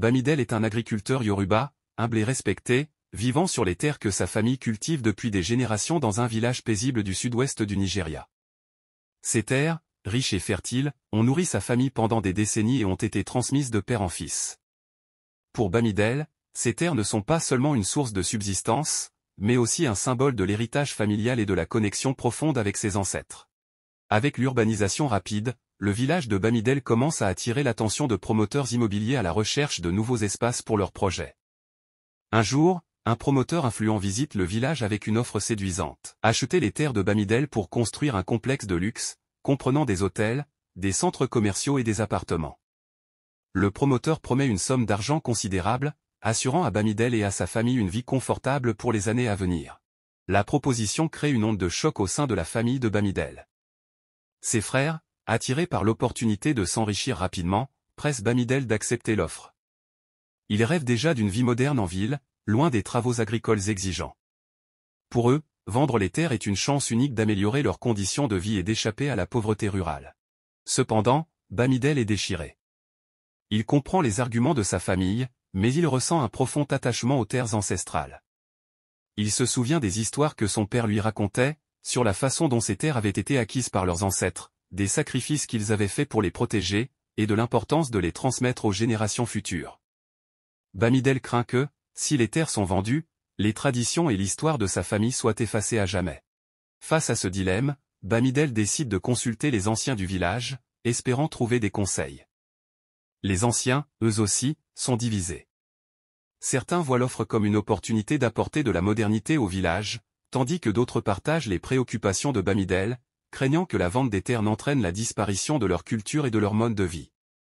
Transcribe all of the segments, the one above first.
Bamidele est un agriculteur Yoruba, humble et respecté, vivant sur les terres que sa famille cultive depuis des générations dans un village paisible du sud-ouest du Nigeria. Ces terres, riches et fertiles, ont nourri sa famille pendant des décennies et ont été transmises de père en fils. Pour Bamidele, ces terres ne sont pas seulement une source de subsistance, mais aussi un symbole de l'héritage familial et de la connexion profonde avec ses ancêtres. Avec l'urbanisation rapide, le village de Bamidele commence à attirer l'attention de promoteurs immobiliers à la recherche de nouveaux espaces pour leurs projets. Un jour, un promoteur influent visite le village avec une offre séduisante. Acheter les terres de Bamidele pour construire un complexe de luxe, comprenant des hôtels, des centres commerciaux et des appartements. Le promoteur promet une somme d'argent considérable, assurant à Bamidele et à sa famille une vie confortable pour les années à venir. La proposition crée une onde de choc au sein de la famille de Bamidele. Ses frères, attirés par l'opportunité de s'enrichir rapidement, pressent Bamidele d'accepter l'offre. Ils rêvent déjà d'une vie moderne en ville, loin des travaux agricoles exigeants. Pour eux, vendre les terres est une chance unique d'améliorer leurs conditions de vie et d'échapper à la pauvreté rurale. Cependant, Bamidele est déchiré. Il comprend les arguments de sa famille, mais il ressent un profond attachement aux terres ancestrales. Il se souvient des histoires que son père lui racontait, sur la façon dont ces terres avaient été acquises par leurs ancêtres, des sacrifices qu'ils avaient faits pour les protéger, et de l'importance de les transmettre aux générations futures. Bamidele craint que, si les terres sont vendues, les traditions et l'histoire de sa famille soient effacées à jamais. Face à ce dilemme, Bamidele décide de consulter les anciens du village, espérant trouver des conseils. Les anciens, eux aussi, sont divisés. Certains voient l'offre comme une opportunité d'apporter de la modernité au village, tandis que d'autres partagent les préoccupations de Bamidele, craignant que la vente des terres n'entraîne la disparition de leur culture et de leur mode de vie.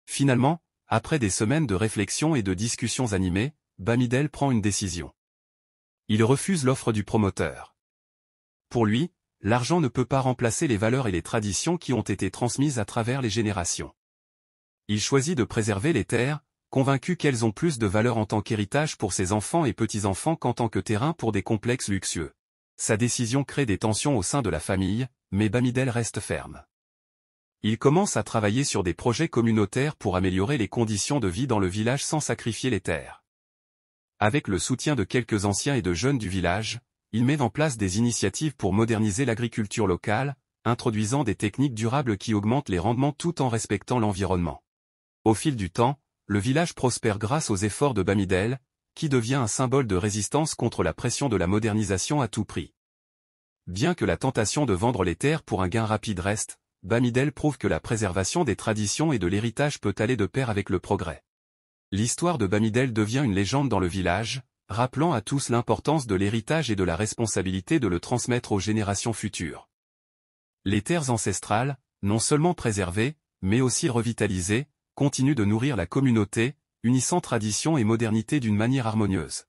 Finalement, après des semaines de réflexion et de discussions animées, Bamidele prend une décision. Il refuse l'offre du promoteur. Pour lui, l'argent ne peut pas remplacer les valeurs et les traditions qui ont été transmises à travers les générations. Il choisit de préserver les terres, convaincu qu'elles ont plus de valeur en tant qu'héritage pour ses enfants et petits-enfants qu'en tant que terrain pour des complexes luxueux. Sa décision crée des tensions au sein de la famille, mais Bamidele reste ferme. Il commence à travailler sur des projets communautaires pour améliorer les conditions de vie dans le village sans sacrifier les terres. Avec le soutien de quelques anciens et de jeunes du village, il met en place des initiatives pour moderniser l'agriculture locale, introduisant des techniques durables qui augmentent les rendements tout en respectant l'environnement. Au fil du temps, le village prospère grâce aux efforts de Bamidele, qui devient un symbole de résistance contre la pression de la modernisation à tout prix. Bien que la tentation de vendre les terres pour un gain rapide reste, Bamidele prouve que la préservation des traditions et de l'héritage peut aller de pair avec le progrès. L'histoire de Bamidele devient une légende dans le village, rappelant à tous l'importance de l'héritage et de la responsabilité de le transmettre aux générations futures. Les terres ancestrales, non seulement préservées, mais aussi revitalisées, continuent de nourrir la communauté, unissant tradition et modernité d'une manière harmonieuse.